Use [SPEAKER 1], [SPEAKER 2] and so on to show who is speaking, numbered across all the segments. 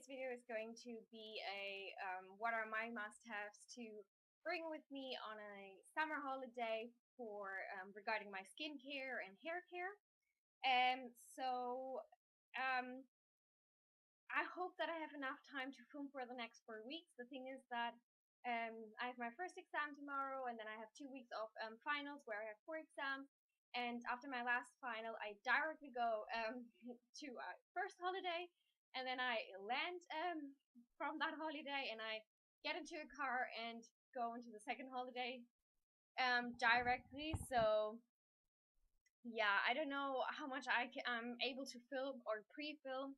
[SPEAKER 1] video is going to be a what are my must-haves to bring with me on a summer holiday for regarding my skincare and hair care. So I hope that I have enough time to film for the next 4 weeks. The thing is that I have my first exam tomorrow, and then I have 2 weeks of finals where I have 4 exams. And after my last final, I directly go to a first holiday, and then I land from that holiday, and I get into a car and go into the second holiday directly. So yeah, I don't know how much I'm able to film or pre-film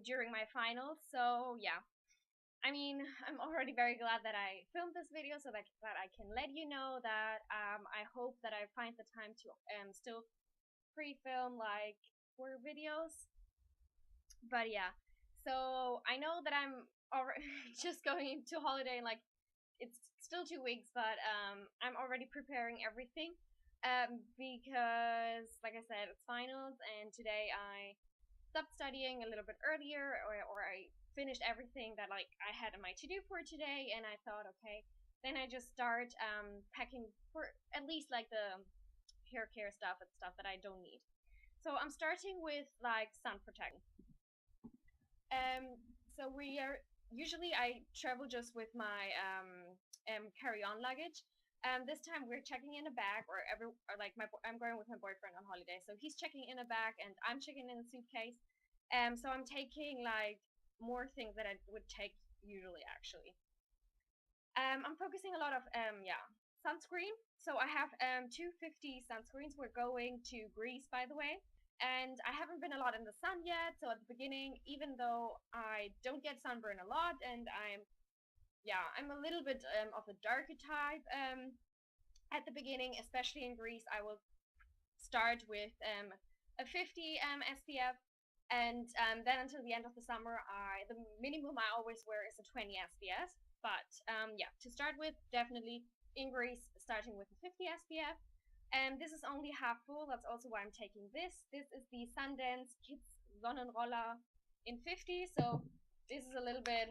[SPEAKER 1] during my finals. So yeah, I mean, I'm already very glad that I filmed this video so that I can let you know that I hope that I find the time to still pre-film like 4 videos. But yeah, so I know that I'm already just going to holiday, like it's still 2 weeks, but I'm already preparing everything because, like I said, it's finals, and today I stopped studying a little bit earlier, or I finished everything that like I had on my to-do for today, and I thought, okay, then I just start packing for at least like the hair care stuff and stuff that I don't need. So I'm starting with like sun protection. So I travel just with my carry-on luggage. This time we're checking in a bag, I'm going with my boyfriend on holiday, so he's checking in a bag and I'm checking in a suitcase. So I'm taking like more things that I would take usually actually. I'm focusing a lot of sunscreen. So I have 250 sunscreens. We're going to Greece, by the way. And I haven't been a lot in the sun yet, so at the beginning, even though I don't get sunburn a lot, and I'm a little bit of a darker type at the beginning, especially in Greece, I will start with a 50 SPF, and then until the end of the summer, the minimum I always wear is a 20 SPF. But to start with, definitely in Greece, starting with a 50 SPF. And this is only half full. That's also why I'm taking this. This is the Sundance Kids Sonnenroller in 50. So this is a little bit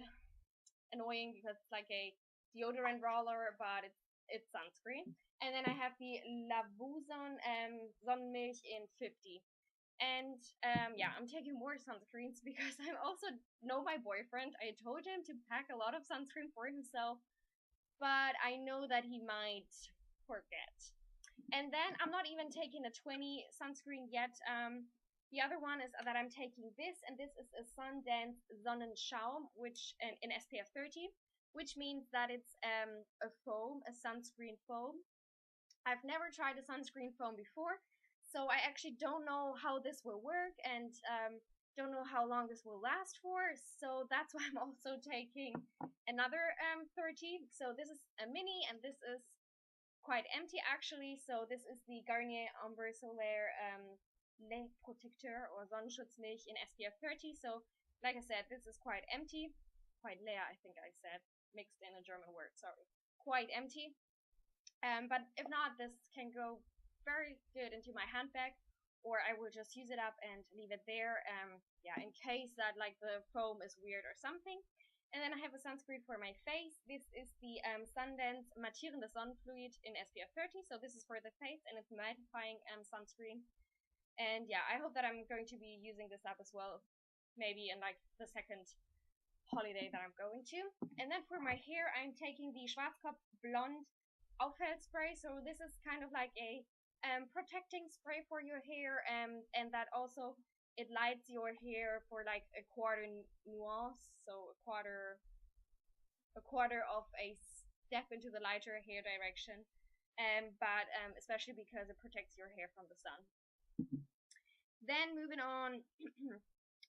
[SPEAKER 1] annoying because it's like a deodorant roller, but it's sunscreen. And then I have the Lavozon SonnenMilch in 50. And I'm taking more sunscreens because I also know my boyfriend. I told him to pack a lot of sunscreen for himself, but I know that he might forget. And then I'm not even taking a 20 sunscreen yet. The other one is that I'm taking this, and this is a Sundance Schaum, which in SPF 30, which means that it's a foam, a sunscreen foam. I've never tried a sunscreen foam before, so I actually don't know how this will work, and don't know how long this will last for. So that's why I'm also taking another 30. So this is a mini, and this is quite empty actually. So this is the Garnier Ambre Solaire Le Protecteur or Sonnenschutz-Milch in SPF 30. So like I said, this is quite empty, quite leer, I think I said, mixed in a German word, sorry, quite empty. But if not, this can go very good into my handbag, or I will just use it up and leave it there, in case that like the foam is weird or something. And then I have a sunscreen for my face. This is the Sundance Mattierendes Sonnenfluid in SPF 30. So this is for the face, and it's mattifying sunscreen. And yeah, I hope that I'm going to be using this up as well, maybe in like the second holiday that I'm going to. And then for my hair, I'm taking the Schwarzkopf blonde Aufhellspray. So this is kind of like a protecting spray for your hair, and that also it lights your hair for like a quarter nuance, so a quarter of a step into the lighter hair direction, but especially because it protects your hair from the sun. Then moving on,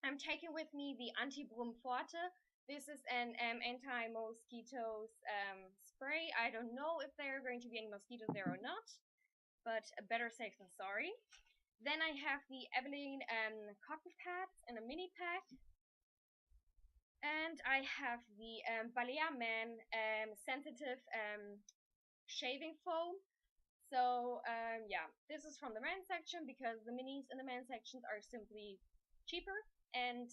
[SPEAKER 1] I'm taking with me the Antibrumm Forte. This is an anti-mosquitoes spray. I don't know if there are going to be any mosquitoes there or not, but better safe than sorry. Then I have the ebelin cotton pads in a mini pack. And I have the Balea Man sensitive shaving foam. So this is from the men's section because the minis in the men's sections are simply cheaper. And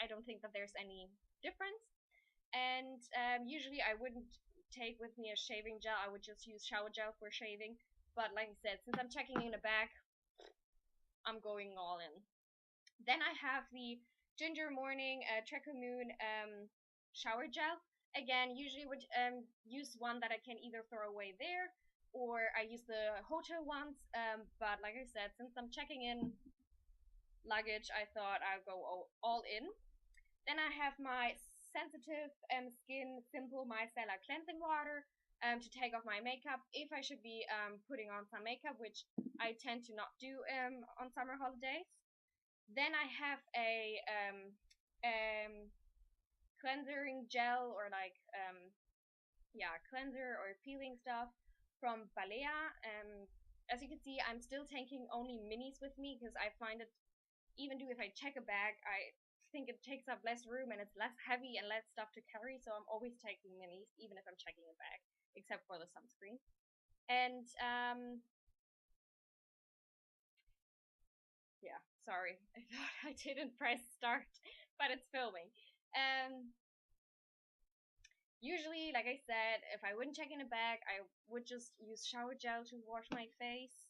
[SPEAKER 1] I don't think that there's any difference. And usually I wouldn't take with me a shaving gel. I would just use shower gel for shaving. But like I said, since I'm checking in a bag, I'm going all in. Then I have the Ginger Morning Treacle Moon shower gel. Again, usually would use one that I can either throw away there, or I use the hotel ones. But like I said, since I'm checking in luggage, I thought I'd go all in. Then I have my sensitive skin simple micellar cleansing water to take off my makeup if I should be putting on some makeup, which I tend to not do on summer holidays. Then I have a cleansing gel, or like cleanser or peeling stuff from Balea. As you can see, I'm still taking only minis with me because I find it, even if I check a bag, I think it takes up less room and it's less heavy and less stuff to carry. So I'm always taking minis, even if I'm checking a bag, except for the sunscreen. And yeah, sorry, I thought I didn't press start, but it's filming. Usually, like I said, if I wouldn't check in a bag, I would just use shower gel to wash my face.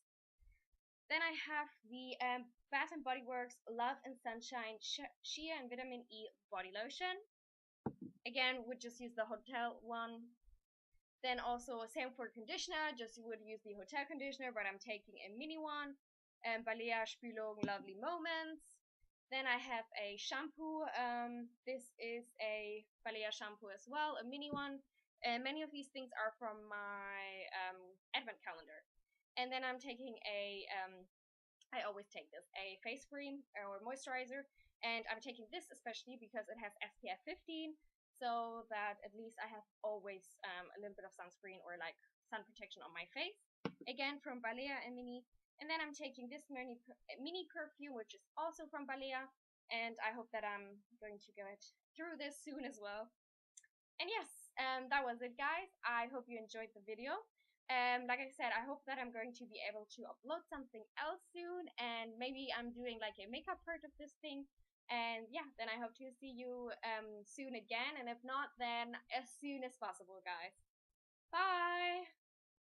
[SPEAKER 1] Then I have the Bath & Body Works Love and Sunshine Shea and Vitamin E Body Lotion. Again, would just use the hotel one. Then also same for conditioner, just would use the hotel conditioner, but I'm taking a mini one. Balea Spülung Lovely Moments. Then I have a shampoo. This is a Balea shampoo as well, a mini one. Many of these things are from my advent calendar. And then I'm taking I always take this, a face cream or moisturizer. And I'm taking this especially because it has SPF 15, so that at least I have always a little bit of sunscreen or like sun protection on my face. Again, from Balea and Mini. And then I'm taking this mini perfume, which is also from Balea. And I hope that I'm going to get through this soon as well. And yes, that was it, guys. I hope you enjoyed the video. Like I said, I hope that I'm going to be able to upload something else soon. And maybe I'm doing like a makeup part of this thing. And yeah, then I hope to see you soon again. And if not, then as soon as possible, guys. Bye!